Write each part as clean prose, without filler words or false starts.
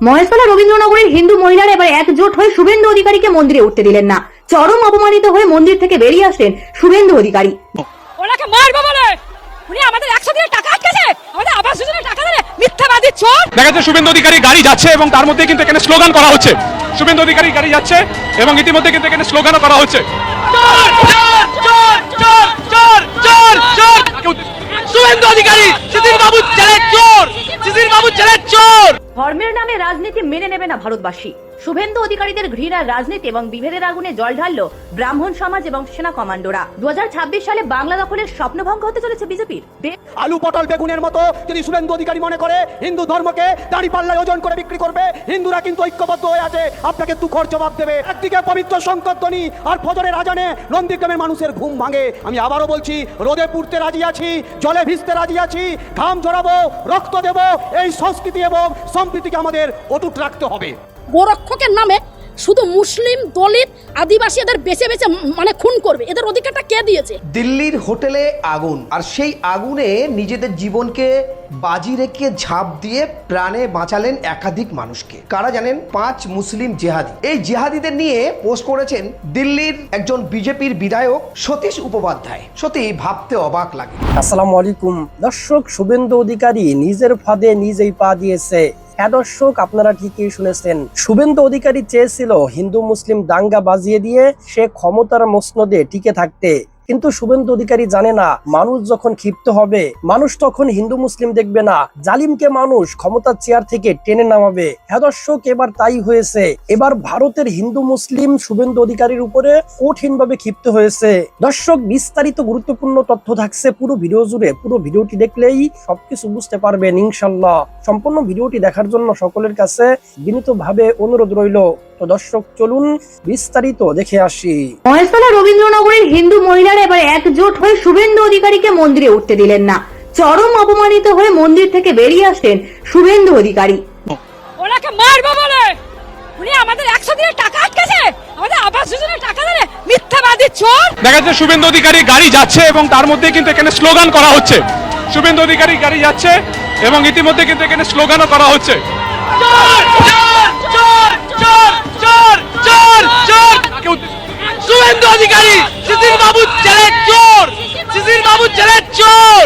মহেশতলা রবীন্দ্রনগরের হিন্দু মহিলারা এবার একজোট হয়ে শুভেন্দু অধিকারীকে মন্দিরে উঠতে দিলেন না। চরম অপমানিত হয়ে মন্দির থেকে বেরিয়ে আসলেন শুভেন্দু অধিকারী। ওনাকে মারবো বলে উনি আমাদের 100 দিনের টাকা আটকেছে, আমাদের আবাস যোজনার টাকা ধরে মিথ্যাবাদী চোর। দেখা যাচ্ছে শুভেন্দু অধিকারী গাড়ি যাচ্ছে এবং তার মধ্যে কিন্তু এখানে স্লোগান করা হচ্ছে। শুভেন্দু অধিকারী গাড়ি যাচ্ছে এবং ইতিমধ্যে কিন্তু এখানে স্লোগানও করা হচ্ছে। শুভেন্দু অধিকারী শিশির বাবু ছেলে চোর, শিশির বাবু ছেলে চোর। ধর্মের নামে রাজনীতি মেনে নেবে না ভারতবাসী। শুভেন্দু অধিকারীদের ঘৃণার রাজনীতি এবং বিভেদের আগুনে জল ঢাললো ব্রাহ্মণ সমাজ এবং সেনা কমান্ডোরা। 2026 সালে বাংলা দখলের স্বপ্নভঙ্গ হতে চলেছে বিজেপির। আলু পটল বেগুনের মতো যদি শুভেন্দু অধিকারী মনে করে হিন্দু ধর্মকে দাঁড়িপাল্লায় ওজন করে বিক্রি করবে, হিন্দুরা কিন্তু ঐক্যবদ্ধ হয়ে আছে, আপনাকে তুখর জবাব দেবে। একদিকে পবিত্র শঙ্করধ্বনি আর ফজরের আজানে নন্দীগ্রামের মানুষের ঘুম ভাঙে। আমি আবারও বলছি, রোদে পুড়তে রাজি আছি, জলে ভিজতে রাজি আছি, ঘাম ঝরাবো, রক্ত দেব। এই সংস্কৃতি এবং সম্প্রীতিকে আমাদের অটুট রাখতে হবে। গোরক্ষকের নামে শুধু মুসলিম, দলিত, আদিবাসী এদের বেছে বেছে খুন করবে, এদের অধিকারটা কে দিয়েছে? দিল্লির হোটেলে আগুন, আর সেই আগুনে নিজেদের জীবনকে বাজি রেখে ঝাঁপ দিয়ে প্রাণে বাঁচালেন একাধিক মানুষকে। কারা জানেন? 5 মুসলিম জেহাদি। এই জেহাদিদের নিয়ে পোস্ট করেছেন দিল্লির একজন বিজেপির বিধায়ক সতীশ উপপাধ্যায়। সত্যি ভাবতে অবাক লাগে। আসসালামু আলাইকুম দর্শক, শুভেন্দু অধিকারী নিজের ফাঁদে নিজেই পা দিয়েছে। হ্যাঁ দর্শক, আপনারা ঠিকই শুনেছেন। শুভেন্দু অধিকারী চেয়েছিল হিন্দু মুসলিম দাঙ্গা বাজিয়ে দিয়ে সে ক্ষমতার মসনদে টিকে থাকতে, কিন্তু শুভেন্দু অধিকারী জানে না, মানুষ যখন ক্ষিপ্ত হবে মানুষ তখন হিন্দু মুসলিম দেখবে না, জালিমকে মানুষ ক্ষমতার চেয়ার থেকে টেনে নামাবে। হ্যাঁ দর্শক, এবার তাই হয়েছে। এবার ভারতের হিন্দু মুসলিম শুভেন্দু অধিকারীর উপরে কঠিনভাবে ক্ষিপ্ত হয়েছে। দর্শক, বিস্তারিত গুরুত্বপূর্ণ তথ্য থাকছে পুরো ভিডিও জুড়ে। পুরো ভিডিওটি দেখলেই সবকিছু বুঝতে পারবেন ইনশাল্লাহ। সম্পূর্ণ ভিডিওটি দেখার জন্য সকলের কাছে বিনীতভাবে অনুরোধ রইল। তো দর্শক, চলুন বিস্তারিত দেখে আসি। মহেশতলা রবীন্দ্রনগরের হিন্দু মহিলারা এবার একজোট হয়ে শুভেন্দু অধিকারীকে মন্দিরে উঠতে দিলেন না। চরম অপমানিত হয়ে মন্দির থেকে বেরিয়ে আসলেন শুভেন্দু অধিকারী। ওনাকে মারবো বলে উনি আমাদের 100 দিনের টাকা আটকেছে, আমাদের আবাস যোজনার টাকা ধরে মিথ্যাবাদী চোর। দেখা যাচ্ছে শুভেন্দু অধিকারী গাড়ি যাচ্ছে এবং তার মধ্যে কিন্তু এখানে স্লোগান করা হচ্ছে। শুভেন্দু অধিকারী গাড়ি যাচ্ছে এবং ইতিমধ্যে কিন্তু এখানে স্লোগানও করা হচ্ছে। শুভেন্দু অধিকারী শিশির বাবু ছেলে চোর, শিশির বাবু ছেলে চোর।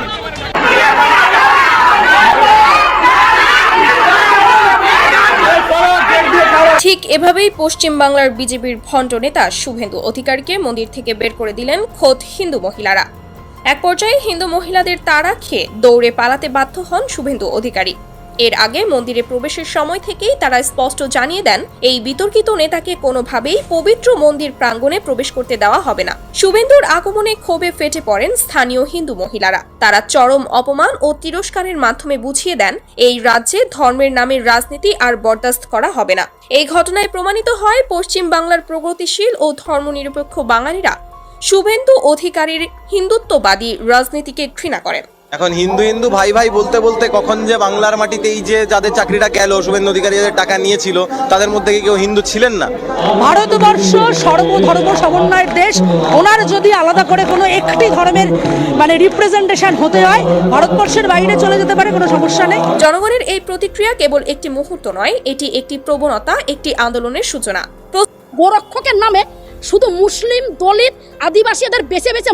ঠিক এভাবেই পশ্চিম বাংলার বিজেপির ভণ্ড নেতা শুভেন্দু অধিকারীকে মন্দির থেকে বের করে দিলেন খোদ হিন্দু মহিলারা। এক পর্যায়ে হিন্দু মহিলাদের তাড়া খেয়ে দৌড়ে পালাতে বাধ্য হন শুভেন্দু অধিকারী। এর আগে মন্দিরে প্রবেশের সময় থেকেই তারা স্পষ্ট জানিয়ে দেন, এই বিতর্কিত নেতাকে কোনোভাবেই পবিত্র মন্দির প্রাঙ্গণে প্রবেশ করতে দেওয়া হবে না। শুভেন্দুর আগমনে ক্ষোভে ফেটে পড়েন স্থানীয় হিন্দু মহিলারা। তারা চরম অপমান ও তিরস্কারের মাধ্যমে বুঝিয়ে দেন, এই রাজ্যে ধর্মের নামে রাজনীতি আর বরদাস্ত করা হবে না। এই ঘটনায় প্রমাণিত হয় পশ্চিম বাংলার প্রগতিশীল ও ধর্মনিরপেক্ষ বাঙালিরা শুভেন্দু অধিকারীর হিন্দুত্ববাদী রাজনীতিকে ঘৃণা করেন। এখন হিন্দু হিন্দু ভাই ভাই বলতে বলতে কখন যে বাংলার মাটিতে এই যে যাদের চাকরিটা গেল, শুভেন্দু অধিকারী যাদের টাকা নিয়েছিল, তাদের মধ্যে কি কেউ হিন্দু ছিলেন না? ভারতবর্ষ সর্বধর্ম সমন্বয়ের দেশ। ওনার যদি আলাদা করে কোনো একটি ধর্মের রিপ্রেজেন্টেশন হতে হয়, ভারতবর্ষের বাইরে চলে যেতে পারে, কোনো সমস্যা নেই। জনগণের এই প্রতিক্রিয়া কেবল একটি মুহূর্ত নয়, এটি একটি প্রবণতা, একটি আন্দোলনের সূচনা। গোরক্ষকের নামে শুধু মুসলিম, দলিত, আদিবাসী এদের বেছে বেছে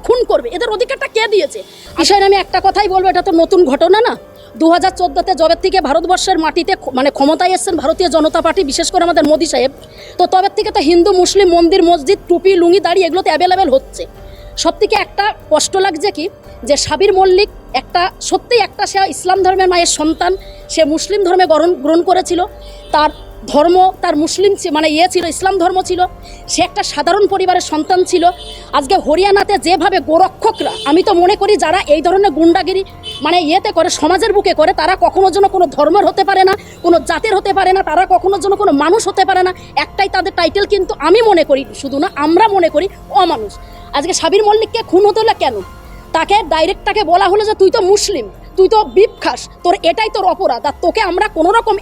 খুন করবে, এদের অধিকারটা কে দিয়েছে? আসলে আমি একটা কথাই বলবো, এটা তো নতুন ঘটনা না। 2014-তে যবে থেকে ভারতবর্ষের মাটিতে ক্ষমতায় এসেছেন ভারতীয় জনতা পার্টি, বিশেষ করে আমাদের মোদী সাহেব, তো তবে থেকে তো হিন্দু মুসলিম মন্দির, মসজিদ, টুপি, লুঙ্গি, দাড়ি এগুলো তো অ্যাভেলেবেল হচ্ছে। সব থেকে একটা কষ্ট লাগছে কি, যে সাবির মল্লিক সত্যিই সে ইসলাম ধর্মের মায়ের সন্তান, সে মুসলিম ধর্মে গ্রহণ করেছিল, তার ধর্ম তার মুসলিম ছিল, ইসলাম ধর্ম ছিল, সে একটা সাধারণ পরিবারের সন্তান ছিল। আজকে হরিয়ানাতে যেভাবে গোরক্ষকরা, আমি তো মনে করি যারা এই ধরনের গুন্ডাগিরি করে সমাজের বুকে করে, তারা কখনো যেন কোনো ধর্মের হতে পারে না, কোনো জাতের হতে পারে না, তারা কখনো যেন কোনো মানুষ হতে পারে না। একটাই তাদের টাইটেল, কিন্তু আমি মনে করি, শুধু না আমরা মনে করি, অমানুষ। আজকে সাবির মল্লিককে খুন হতে হলো কেন? তাকে বলা হলো যে তুই তো মুসলিম, তুই তো বিপ খাস, তোর এটাই তোর অপরাধ, আর তোকে আমরা কোনো রকম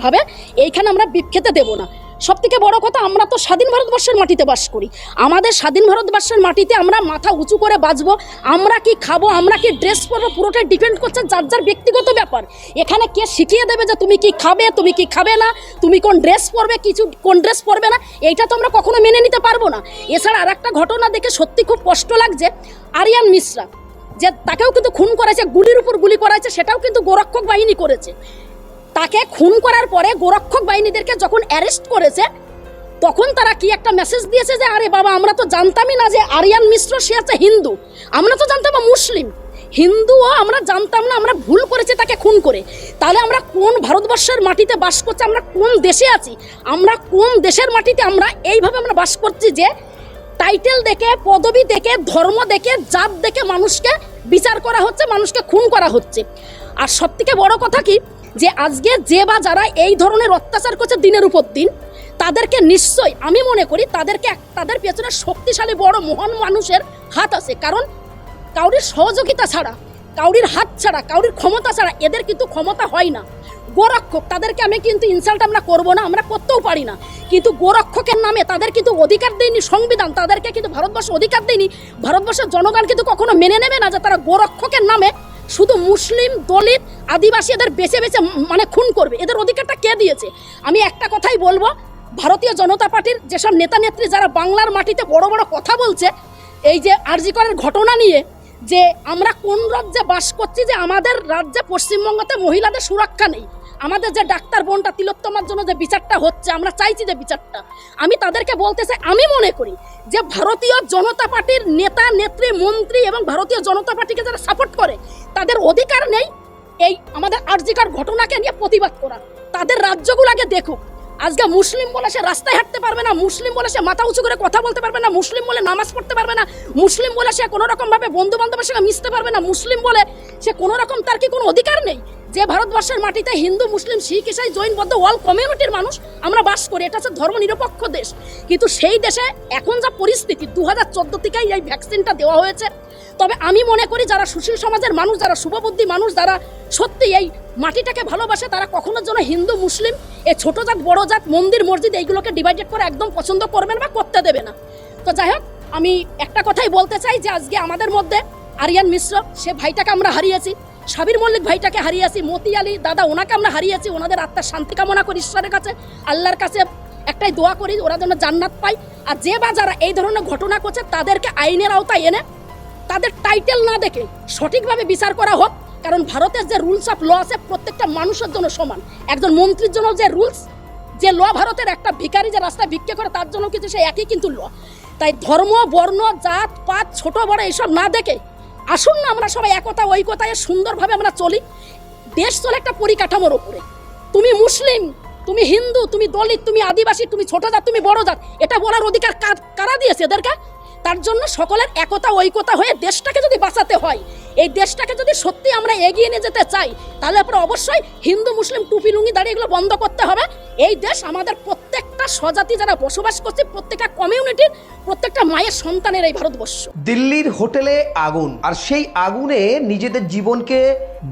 ভাবে এইখানে আমরা বিপ খেতে দেবো না। সব থেকে বড় কথা, আমরা তো স্বাধীন ভারতবর্ষের মাটিতে বাস করি। আমাদের স্বাধীন ভারতবর্ষের মাটিতে আমরা মাথা উঁচু করে বাঁচবো। আমরা কি খাবো, আমরা কি ড্রেস পরবো, পুরোটাই ডিপেন্ড করছে যার যার ব্যক্তিগত ব্যাপার। এখানে কে শিখিয়ে দেবে যে তুমি কি খাবে, তুমি কি খাবে না, তুমি কোন ড্রেস পরবে, কোন ড্রেস পরবে না, এইটা তো আমরা কখনো মেনে নিতে পারবো না। এছাড়া আর একটা ঘটনা দেখে সত্যি খুব কষ্ট লাগছে, আরিয়ান মিশ্রা যে তাকেও কিন্তু খুন করেছে, গুলির উপর গুলি করাছে, সেটাও কিন্তু গোরক্ষক বাহিনী করেছে। তাকে খুন করার পরে গোরক্ষক বাহিনীদেরকে যখন অ্যারেস্ট করেছে, তখন তারা কি একটা মেসেজ দিয়েছে যে আরে বাবা, আমরা তো জানতামই না যে আরিয়ান মিশ্র সে আছে হিন্দু, আমরা তো জানতাম মুসলিম, হিন্দুও আমরা জানতাম না, আমরা ভুল করেছি তাকে খুন করে। তাহলে আমরা কোন ভারতবর্ষের মাটিতে বাস করছি, আমরা কোন দেশে আছি, আমরা কোন দেশের মাটিতে আমরা এইভাবে আমরা বাস করছি যে টাইটেল দেখে, পদবি দেখে, ধর্ম দেখে, জাত দেখে মানুষকে বিচার করা হচ্ছে, মানুষকে খুন করা হচ্ছে। আর সবথেকে বড় কথা কি, যে আজকে যে বা যারা এই ধরনের অত্যাচার করছে দিনের উপর দিন, তাদেরকে নিশ্চয়ই আমি মনে করি তাদের পেছনে শক্তিশালী বড় মহান মানুষের হাত আছে। কারণ কাউরির সহযোগিতা ছাড়া, কাউরির হাত ছাড়া, কাউরির ক্ষমতা ছাড়া এদের কিন্তু ক্ষমতা হয় না। গোরক্ষক, তাদেরকে আমি কিন্তু ইনসাল্ট আমরা করবো না, আমরা করতেও পারি না, কিন্তু গোরক্ষকের নামে তাদের কিন্তু অধিকার দেয়নি সংবিধান, তাদেরকে কিন্তু ভারতবর্ষ অধিকার দেয়নি। ভারতবর্ষের জনগণ কিন্তু কখনো মেনে নেবে না যে তারা গোরক্ষকের নামে শুধু মুসলিম, দলিত, আদিবাসী এদের বেছে বেছে মানে খুন করবে। এদের অধিকারটা কে দিয়েছে? আমি একটা কথাই বলবো, ভারতীয় জনতা পার্টির যেসব নেতা নেত্রী যারা বাংলার মাটিতে বড় বড় কথা বলছে এই যে আরজি করের ঘটনা নিয়ে, যে আমরা কোন রাজ্যে বাস করছি, যে আমাদের রাজ্যে পশ্চিমবঙ্গতে মহিলাদের সুরক্ষা নেই, আমাদের যে ডাক্তার বোনটা তিলোত্তমার জন্য যে বিচারটা হচ্ছে, আমরা চাইছি যে বিচারটা, আমি তাদেরকে বলতে চাই, আমি মনে করি যে ভারতীয় জনতা পার্টির নেতা নেত্রী, মন্ত্রী এবং ভারতীয় জনতা পার্টিকে যারা সাপোর্ট করে তাদের অধিকার নেই এই আমাদের আরজিকার ঘটনাকে নিয়ে প্রতিবাদ করা। তাদের রাজ্যগুলো আগে দেখুক। আজকে মুসলিম বলে সে রাস্তায় হাঁটতে পারবে না, মুসলিম বলে সে মাথা উঁচু করে কথা বলতে পারবে না, মুসলিম বলে নামাজ পড়তে পারবে না, মুসলিম বলে সে কোনো রকম ভাবে বন্ধু বান্ধবের সঙ্গে মিশতে পারবে না, মুসলিম বলে সে কোনো রকম তার কি কোনো অধিকার নেই। যে ভারতবর্ষের মাটিতে হিন্দু, মুসলিম, শিখ, ইসাই, জৈন, বৌদ্ধ অল কমিউনিটির মানুষ আমরা বাস করি, এটা হচ্ছে ধর্ম নিরপেক্ষ দেশ। কিন্তু সেই দেশে এখন যা পরিস্থিতি, 2014 থেকেই এই ভ্যাকসিনটা দেওয়া হয়েছে। তবে আমি মনে করি যারা সুশীল সমাজের মানুষ, যারা শুভবুদ্ধি মানুষ, যারা সত্যি এই মাটিটাকে ভালোবাসে, তারা কখনোর জন্য হিন্দু, মুসলিম, এই ছোট জাত, বড় জাত, মন্দির, মসজিদ এইগুলোকে ডিভাইডেড করে একদম পছন্দ করবেন বা করতে দেবে না। তো যাই হোক, আমি একটা কথাই বলতে চাই যে আজকে আমাদের মধ্যে আরিয়ান মিশ্র, সে ভাইটাকে আমরা হারিয়েছি, সাবির মল্লিক ভাইটাকে হারিয়েছি, মতি আলী দাদা ওনাকে আমরা হারিয়েছি। ওনাদের আত্মার শান্তি কামনা করি ঈশ্বরের কাছে, আল্লাহর কাছে একটাই দোয়া করি ওরা যেন জান্নাত পায়। আর যে বা যারা এই ধরনের ঘটনা করছে তাদেরকে আইনের আওতায় এনে তাদের টাইটেল না দেখে সঠিকভাবে বিচার করা হোক। কারণ ভারতের যে রুলস অফ ল আছে প্রত্যেকটা মানুষের জন্য সমান। একজন মন্ত্রীর জন্য যে রুলস, যে ল ভারতের, একটা ভিখারি যে রাস্তায় ভিক্ষা করে তার জন্য কিন্তু সে একই কিন্তু ল। তাই ধর্ম, বর্ণ, জাত পাত, ছোট বড় এইসব না দেখে আসুন না আমরা সবাই একতা ঐকতায় সুন্দরভাবে আমরা চলি। দেশ চলে একটা পরিকাঠামোর উপরে। তুমি মুসলিম, তুমি হিন্দু, তুমি দলিত, তুমি আদিবাসী, তুমি ছোট জাত, তুমি বড় জাত, এটা বলার অধিকার কারা দিয়েছে এদেরকে? তার জন্য সকলের একতা ঐকতা হয়ে দেশটাকে যদি বাঁচাতে হয়, এই দেশটাকে যদি সত্যি আমরা এগিয়ে নিয়ে যেতে চাই, তাহলে আপনার অবশ্যই হিন্দু, মুসলিম, টুপি, লুঙ্গি, দাঁড়িয়ে এগুলো বন্ধ করতে হবে। এই দেশ আমাদের প্রত্যেকটা স্বজাতি যারা বসবাস করছে, প্রত্যেকটা কমিউনিটির, প্রত্যেকটা মায়ের সন্তানের এই ভারতবর্ষ। দিল্লির হোটেলে আগুন, আর সেই আগুনে নিজেদের জীবনকে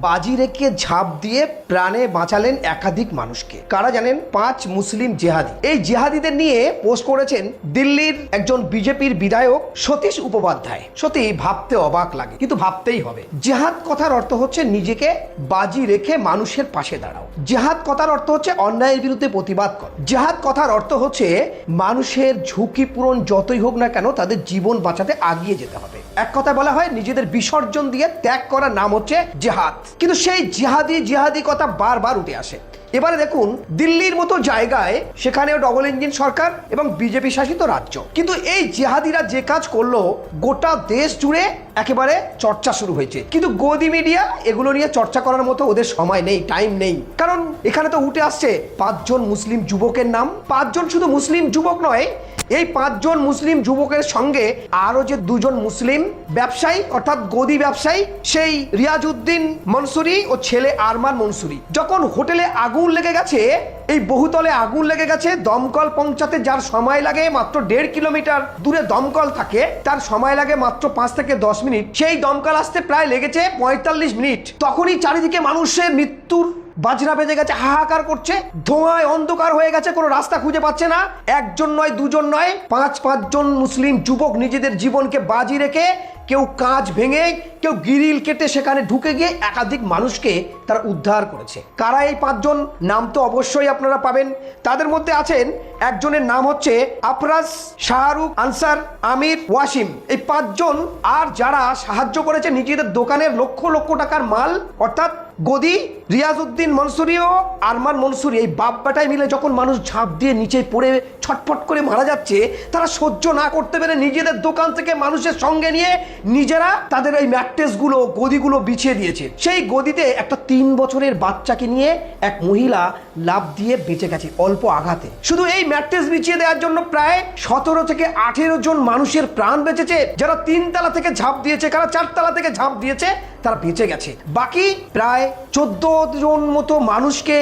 বাজি রেখে ঝাঁপ দিয়ে প্রাণে বাঁচালেন একাধিক মানুষকে। কারা জানেন? 5 মুসলিম জেহাদি। এই জেহাদিদের নিয়ে পোস্ট করেছেন দিল্লির একজন বিজেপির বিধায়ক সতীশ উপপাধ্যায়। সত্যি ভাবতে অবাক লাগে, কিন্তু ভাবতেই হবে। জেহাদ কথার অর্থ হচ্ছে নিজেকে বাজি রেখে মানুষের পাশে দাঁড়াও। জেহাদ কথার অর্থ হচ্ছে অন্যায়ের বিরুদ্ধে প্রতিবাদ করো। জেহাদ কথার অর্থ হচ্ছে মানুষের ঝুঁকি পূরণ যতই হোক না কেন তাদের জীবন বাঁচাতে আগিয়ে যেতে হবে। এক কথা বলা হয় নিজেদের বিসর্জন দিয়ে ত্যাগ করার নাম হচ্ছে জেহাদ। কিন্তু সেই জিহাদি কথা বারবার উঠে আসে। এবারে দেখুন দিল্লির মতো জায়গায়, সেখানেও ডবল ইঞ্জিন সরকার এবং বিজেপি শাসিত রাজ্য, কিন্তু এই জিহাদিরা যে কাজ করলো গোটা দেশ জুড়ে একেবারে চর্চা শুরু হয়েছে। কিন্তু গদি মিডিয়া এগুলো নিয়ে চর্চা করার মতো ওদের সময় নেই, টাইম নেই। কারণ এখানে তো উঠে আসছে 5 জন মুসলিম যুবকের নাম। 5 জন শুধু মুসলিম যুবক নয়, এই 5 জন মুসলিম যুবকের সঙ্গে আরো যে 2 জন মুসলিম ব্যবসায়ী, অর্থাৎ গদি ব্যবসায়ী, সেই রিয়াজউদ্দিন মনসুরি ও ছেলে আরমান মনসুরি, যখন হোটেলে আগুন লেগে গেছে, এই বহুতলে আগুন লেগে গেছে, দমকল পৌঁছাতে যার সময় লাগে মাত্র 1.5 কিলোমিটার দূরে দমকল থাকে, তার সময় লাগে মাত্র 5 থেকে 10 মিনিট, সেই দমকল আসতে প্রায় লেগেছে 45 মিনিট। তখনই চারিদিকে মানুষের মৃত্যুর বাজনা বেজে গেছে, হাহাকার করছে, ধোঁয়ায় অন্ধকার হয়ে গেছে, কোনো রাস্তা খুঁজে পাচ্ছে না। একজন নয়, দুজন নয়, পাঁচজন মুসলিম যুবক নিজেদের জীবনকে বাজি রেখে কেউ কাঁচ ভেঙে, কেউ গ্রিল কেটে সেখানে ঢুকে গিয়ে একাধিক মানুষকে তারা উদ্ধার করেছে। কারা এই পাঁচজন? নাম তো অবশ্যই আপনারা পাবেন। তাদের মধ্যে আছেন, একজনের নাম হচ্ছে আফরাজ, শাহরুখ, আনসার, আমির, ওয়াসিম। এই পাঁচজন আর যারা সাহায্য করেছে নিজেদের দোকানের লক্ষ লক্ষ টাকার মাল, অর্থাৎ গদি, রিয়াজউদ্দিন মনসুরি ও আরমান মনসুরি, এই বাপ বেটায় মিলে যখন মানুষ ঝাঁপ দিয়ে নিচে পড়ে ছটফট করে মারা যাচ্ছে, তারা সহ্য না করতে পেরে নিজেদের দোকান থেকে মানুষের সঙ্গে নিয়ে নিজেরা তাদের এই ম্যাট্রেসগুলো, গদিগুলো বিছিয়ে দিয়েছে। সেই গদিতে একটা 3 বছরের বাচ্চাকে নিয়ে এক মহিলা লাফ দিয়ে বেঁচে গেছে অল্প আঘাতে। শুধু এই ম্যাট্রেস বিছিয়ে দেওয়ার জন্য প্রায় 17 থেকে 18 জন মানুষের প্রাণ বেঁচেছে। যারা 3 তলা থেকে ঝাঁপ দিয়েছে, কারা 4 তলা থেকে ঝাঁপ দিয়েছে, তারা বেঁচে গেছে। বাকি প্রায় 14 জন মতো মানুষকে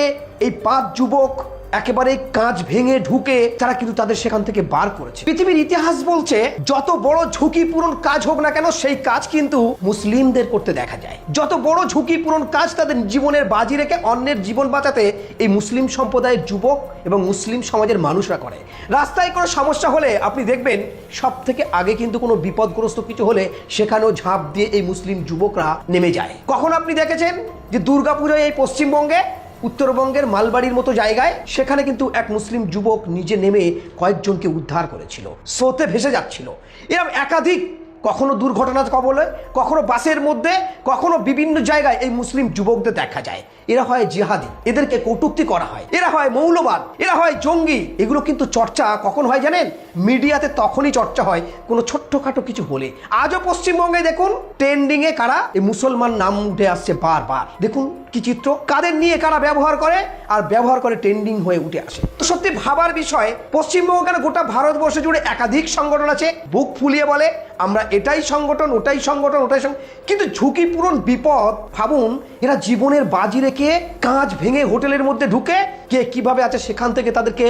এই 5 যুবক একেবারে কাঁচ ভেঙে ঢুকে তারা কিন্তু তাদের সেখান থেকে বার করেছে। পৃথিবীর ইতিহাস বলছে, যত বড় ঝুঁকিপূর্ণ কাজ হোক না কেন, সেই কাজ কিন্তু মুসলিমদের করতে দেখা যায়। যত বড় ঝুঁকিপূর্ণ কাজ তাদের জীবনের বাজি রেখে অন্যের জীবন বাঁচাতে এই মুসলিম সম্প্রদায়ের যুবক এবং মুসলিম সমাজের মানুষরা করে। রাস্তায় কোনো সমস্যা হলে আপনি দেখবেন সব থেকে আগে কিন্তু কোনো বিপদগ্রস্ত কিছু হলে সেখানেও ঝাঁপ দিয়ে এই মুসলিম যুবকরা নেমে যায়। কখন আপনি দেখেছেন যে দুর্গাপূজায় এই পশ্চিমবঙ্গে, উত্তরবঙ্গের মালবাড়ির মতো জায়গায়, সেখানে কিন্তু এক মুসলিম যুবক নিজে নেমে কয়েকজনকে উদ্ধার করেছিল, স্রোতে ভেসে যাচ্ছিল। এরকম একাধিক, কখনো দুর্ঘটনার কবলে, কখনো বাসের মধ্যে, কখনো বিভিন্ন জায়গায় এই মুসলিম যুবকদের দেখা যায়। এরা হয় জিহাদি, এদেরকে কটূক্তি করা হয়, এরা হয় মৌলবাদ, এরা হয় জঙ্গি। এগুলো কিন্তু চর্চা কখন হয় জানেন? মিডিয়াতে তখনই চর্চা হয় কোনো ছোট্টখাটো কিছু হলে। আজও পশ্চিমবঙ্গে দেখুন ট্রেন্ডিংয়ে কারা, এই মুসলমান নাম উঠে আসছে বারবার। দেখুন কি চিত্র, কাদের নিয়ে কারা ব্যবহার করে, আর ব্যবহার করে ট্রেন্ডিং হয়ে উঠে আসে। তো সত্যি ভাবার বিষয়, পশ্চিমবঙ্গ কেন গোটা ভারতবর্ষ জুড়ে একাধিক সংগঠন আছে, বুক ফুলিয়ে বলে আমরা এটাই সংগঠন, ওটাই সংগঠন, ওটাই কিন্তু ঝুঁকিপূর্ণ বিপদ, ভাবুন এরা জীবনের বাজি রেখে কাঁচ ভেঙে হোটেলের মধ্যে ঢুকে কে কিভাবে আছে সেখান থেকে তাদেরকে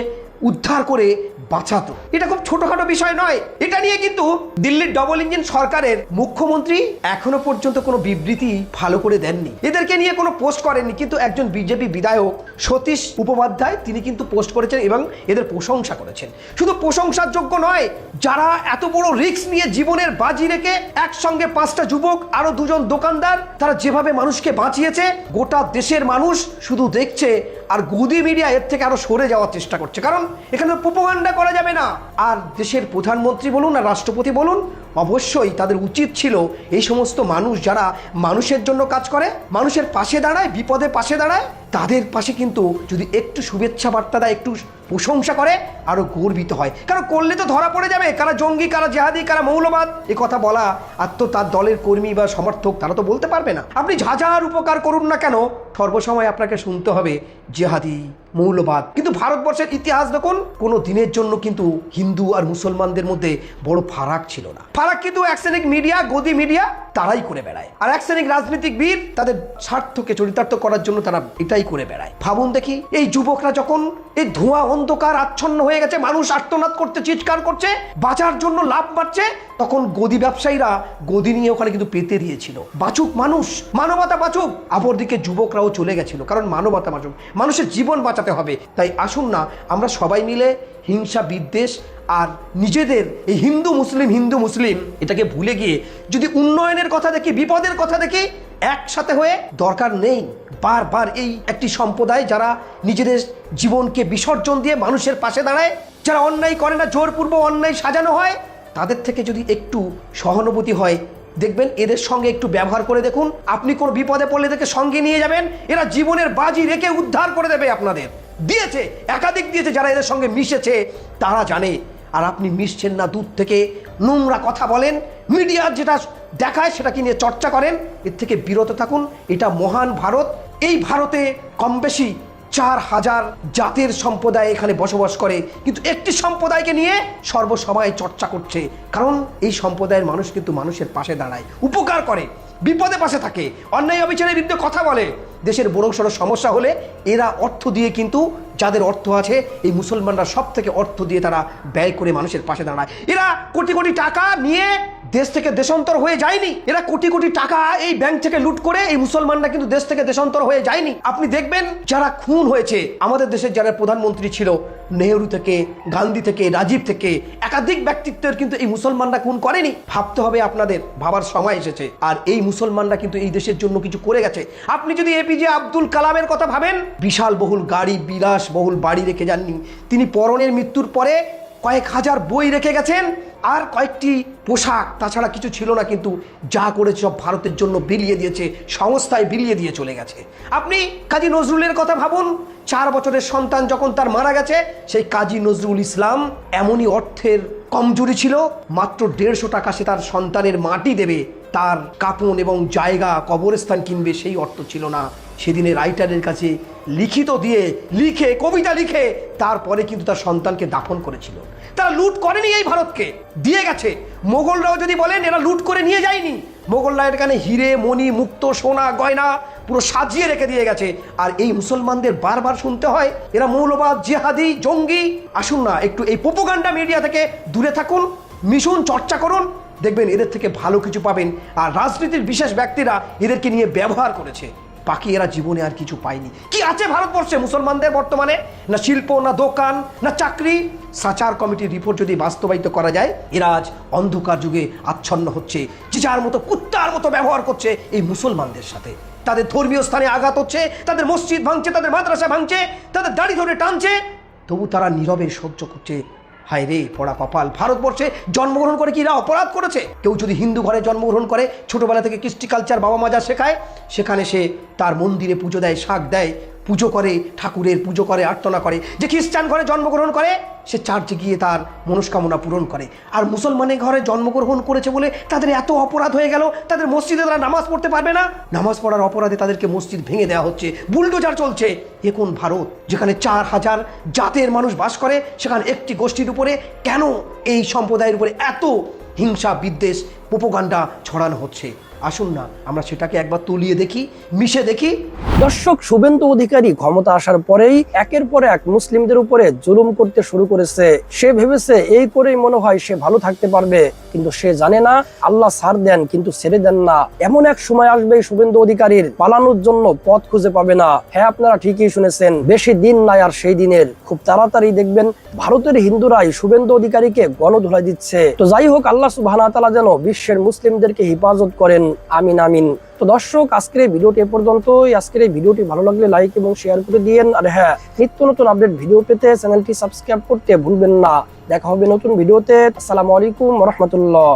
উদ্ধার করে বাঁচাতো। এটা খুব ছোটখাটো বিষয় নয়। এটা নিয়ে কিন্তু দিল্লির ডবল ইঞ্জিন সরকারের মুখ্যমন্ত্রী এখনো পর্যন্ত কোনো বিবৃতি ভালো করে দেননি, এদেরকে নিয়ে কোনো পোস্ট করেননি। কিন্তু একজন বিজেপি বিধায়ক সতীশ উপপাধ্যায় তিনি কিন্তু পোস্ট করেছেন এবং এদের প্রশংসা করেছেন। শুধু প্রশংসার যোগ্য নয়, যারা এত বড় রিস্ক নিয়ে জীবনের বাজি রেখে একসঙ্গে 5টা যুবক আরো 2 জন দোকানদার, তারা যেভাবে মানুষকে বাঁচিয়েছে, গোটা দেশের মানুষ শুধু দেখছে আর গদি মিডিয়া এর থেকে আরো সরে যাওয়ার চেষ্টা করছে। কারণ এখানে প্রোপাগান্ডা করা যাবে না। আর দেশের প্রধানমন্ত্রী বলুন আর রাষ্ট্রপতি বলুন, অবশ্যই তাদের উচিত ছিল এই সমস্ত মানুষ যারা মানুষের জন্য কাজ করে, মানুষের পাশে দাঁড়ায়, বিপদে পাশে দাঁড়ায়, তাদের পাশে কিন্তু যদি একটু শুভেচ্ছা বার্তা দেয়, একটু প্রশংসা করে, আরো গর্বিত হয়। কারণ করলে তো ধরা পড়ে যাবে কারা জঙ্গি, কারা জেহাদি, কারা মৌলবাদ। এ কথা বলা আর তো তার দলের কর্মী বা সমর্থক তারা তো বলতে পারবে না। আপনি যার উপকার করুন না কেন, সর্বসময় আপনাকে শুনতে হবে জেহাদি, মৌলবাদ। কিন্তু ভারতবর্ষের ইতিহাস দেখুন, কোনো দিনের জন্য কিন্তু হিন্দু আর মুসলমানদের মধ্যে বড় ফারাক ছিল না। ফারাক কিন্তু এক শ্রেণিক মিডিয়া, গদি মিডিয়া তারাই করে বেড়ায়, আর এক শ্রেণিক রাজনীতিকবিদ তাদের স্বার্থকে চরিতার্থ করার জন্য তারা এটাই করে বেড়ায়। ভাবুন দেখি, এই যুবকরা যখন এই ধোঁয়া অন্ধকার আচ্ছন্ন হয়ে গেছে, মানুষ আর্তনাদ করছে, চিৎকার করছে, বাঁচার জন্য লাভ মারছে, তখন গদি ব্যবসায়ীরা গদি নিয়ে ওখানে কিন্তু পেতে দিয়েছিল, বাঁচুক মানুষ, মানবতা বাঁচুক। অপরদিকে যুবকরাও চলে গেছিল, কারণ মানবতা বাঁচুক, মানুষের জীবন বাঁচাতে হবে। তাই আসুন না আমরা সবাই মিলে হিংসা, বিদ্বেষ আর নিজেদের এই হিন্দু মুসলিম এটাকে ভুলে গিয়ে যদি উন্নয়নের কথা দেখি, বিপদের কথা দেখি, একসাথে হয়ে, দরকার নেই বারবার এই একটি সম্প্রদায় যারা নিজেদের জীবনকে বিসর্জন দিয়ে মানুষের পাশে দাঁড়ায়, যারা অন্যায় করে না, জোরপূর্বক অন্যায় সাজানো হয়, তাদের থেকে যদি একটু সহানুভূতি হয়, দেখবেন এদের সঙ্গে একটু ব্যবহার করে দেখুন, আপনি কোনো বিপদে পড়লে এদেরকে সঙ্গে নিয়ে যাবেন, এরা জীবনের বাজি রেখে উদ্ধার করে দেবে আপনাদের। দিয়েছে, একাধিক দিয়েছে, যারা এদের সঙ্গে মিশেছে তারা জানে। আর আপনি মিশছেন না, দূর থেকে নোংরা কথা বলেন, মিডিয়া যেটা দেখায় সেটাকে নিয়ে চর্চা করেন, এর থেকে বিরত থাকুন। এটা মহান ভারত, এই ভারতে কম বেশি 4000 জাতের সম্প্রদায় এখানে বসবাস করে, কিন্তু একটি সম্প্রদায়কে নিয়ে সর্বসময় চর্চা করছে। কারণ এই সম্প্রদায়ের মানুষ কিন্তু মানুষের পাশে দাঁড়ায়, উপকার করে, বিপদে পাশে থাকে, অন্যায় অবিচারের বিরুদ্ধে কথা বলে। দেশের বড় সড়ো সমস্যা হলে এরা অর্থ দিয়ে কিন্তু, যাদের অর্থ আছে, এই মুসলমানরা সব থেকে অর্থ দিয়ে তারা ব্যয় করে মানুষের পাশে দাঁড়ায়। এরা কোটি কোটি টাকা নিয়ে দেশ থেকে দেশান্তর হয়ে যায়নি। এরা কোটি কোটি টাকা এই ব্যাংক থেকে লুট করে এই মুসলমানরা কিন্তু দেশ থেকে দেশান্তর হয়ে যায়নি। আপনি দেখবেন যারা খুন হয়েছে আমাদের দেশের, যারা প্রধানমন্ত্রী ছিল, নেহরু থেকে, গান্ধী থেকে, রাজীব থেকে, একাধিক ব্যক্তিত্বের কিন্তু এই মুসলমানরা খুন করেনি। ভাবতে হবে, আপনাদের ভাবার সময় এসেছে। আর এই মুসলমানরা কিন্তু এই দেশের জন্য কিছু করে গেছে। আপনি যদি এপিজে আব্দুল কালামের কথা ভাবেন, বিশাল বহুল গাড়ি, বিলাসবহুল বাড়ি রেখে যাননি তিনি। পরনের মৃত্যুর পরে কয়েক হাজার বই রেখে গেছেন আর কয়েকটি পোশাক, তাছাড়া কিছু ছিল না। কিন্তু যা করেছে সব ভারতের জন্য বিলিয়ে দিয়েছে, সংস্থায় বিলিয়ে দিয়ে চলে গেছে। আপনি কাজী নজরুলের কথা ভাবুন, 4 বছরের সন্তান যখন তার মারা গেছে, সেই কাজী নজরুল ইসলাম এমনই অর্থের কমজোরি ছিল, মাত্র 150 টাকা সে তার সন্তানের মাটি দেবে, তার কাপন এবং জায়গা, কবরস্থান কিনবে, সেই অর্থ ছিল না। সেদিনে রাইটারের কাছে লিখিত দিয়ে, লিখে, কবিতা লিখে তারপরে কিন্তু তার সন্তানকে দাফন করেছিল। তারা লুট করেনি এই ভারতকে, দিয়ে গেছে। মোগলরাও যদি বলেন, এরা লুট করে নিয়ে যায়নি। মোগলরা এখানে হিরে, মণি, মুক্ত, সোনা, গয়না পুরো সাজিয়ে রেখে দিয়ে গেছে। আর এই মুসলমানদের বারবার শুনতে হয় এরা মৌলবাদ, জিহাদি, জঙ্গি। আসুন না, একটু এই প্রোপাগান্ডা মিডিয়া থেকে দূরে থাকুন, মিশুন, চর্চা করুন, দেখবেন এদের থেকে ভালো কিছু পাবেন। আর রাজনীতির বিশেষ ব্যক্তিরা এদেরকে নিয়ে ব্যবহার করেছে, বাকি এরা জীবনে আর কিছু পায়নি। কি আছে ভারতবর্ষে মুসলমানদের বর্তমানে? না শিল্প, না দোকান, না চাকরি। সাচার কমিটির রিপোর্ট যদি বাস্তবায়িত করা যায়, এরা আজ অন্ধকার যুগে আচ্ছন্ন হচ্ছে, যে যার মতো কুত্তার মতো ব্যবহার করছে এই মুসলমানদের সাথে। তাদের ধর্মীয় স্থানে আঘাত হচ্ছে, তাদের মসজিদ ভাঙছে, তাদের মাদ্রাসা ভাঙছে, তাদের দাড়ি ধরে টানছে, তবু তারা নীরবে সহ্য করছে। হায় রে পড়া কপাল, ভারতবর্ষে জন্মগ্রহণ করে কি এরা অপরাধ করেছে? কেউ যদি হিন্দু ঘরে জন্মগ্রহণ করে, ছোটবেলা থেকে কৃষ্টি কালচার বাবা মা যা শেখায়, সেখানে সে তার মন্দিরে পুজো দেয়, শাক দেয়, পুজো করে, ঠাকুরের পুজো করে, আর্চনা করে। যে খ্রিস্টান ঘরে জন্মগ্রহণ করে, সে চার্চে গিয়ে তার মনস্কামনা পূরণ করে। আর মুসলমানের ঘরে জন্মগ্রহণ করেছে বলে তাদের এত অপরাধ হয়ে গেল, তাদের মসজিদে তারা নামাজ পড়তে পারবে না। নামাজ পড়ার অপরাধে তাদেরকে মসজিদ ভেঙে দেওয়া হচ্ছে, বুলডোজার চলছে। এ কোন ভারত যেখানে 4000 জাতের মানুষ বাস করে, সেখানে একটি গোষ্ঠীর উপরে কেন এই সম্প্রদায়ের উপরে এত হিংসা, বিদ্বেষ, প্রোপাগান্ডা ছড়ানো হচ্ছে? আসুন না আমরা সেটাকে একবার তুলিয়ে দেখি, মিশে দেখি। দর্শক, শুভেন্দু অধিকারী ক্ষমতা আসার পরেই একের পর এক মুসলিমদের উপরে জুলুম করতে শুরু করেছে। সে ভেবেছে এই করেই মনে হয় সে ভালো থাকতে পারবে, কিন্তু সে জানে না আল্লাহ ছাড় দেন কিন্তু ছেড়ে দেন না। এমন এক সময় আসবে শুভেন্দু অধিকারীর পালানোর জন্য পথ খুঁজে পাবে না। হ্যাঁ, আপনারা ঠিকই শুনেছেন, বেশি দিন নাই আর সেই দিনের। খুব তাড়াতাড়ি দেখবেন ভারতের হিন্দুরাই শুভেন্দু অধিকারীকে গণধোলাই দিচ্ছে। তো যাই হোক, আল্লাহ সুবহানাহু ওয়া তাআলা যেন বিশ্বের মুসলিমদেরকে হেফাজত করেন, আমিন আমিন। তো দর্শক, আজকের এই ভিডিওটি এ পর্যন্তই। আজকের এই ভিডিওটি ভালো লাগলে লাইক এবং শেয়ার করে দিয়েন। আর হ্যাঁ, নিত্য নতুন আপডেট ভিডিও পেতে চ্যানেলটি সাবস্ক্রাইব করতে ভুলবেন না। দেখা হবে নতুন ভিডিওতে। আসসালামু আলাইকুম ওয়া রাহমাতুল্লাহ।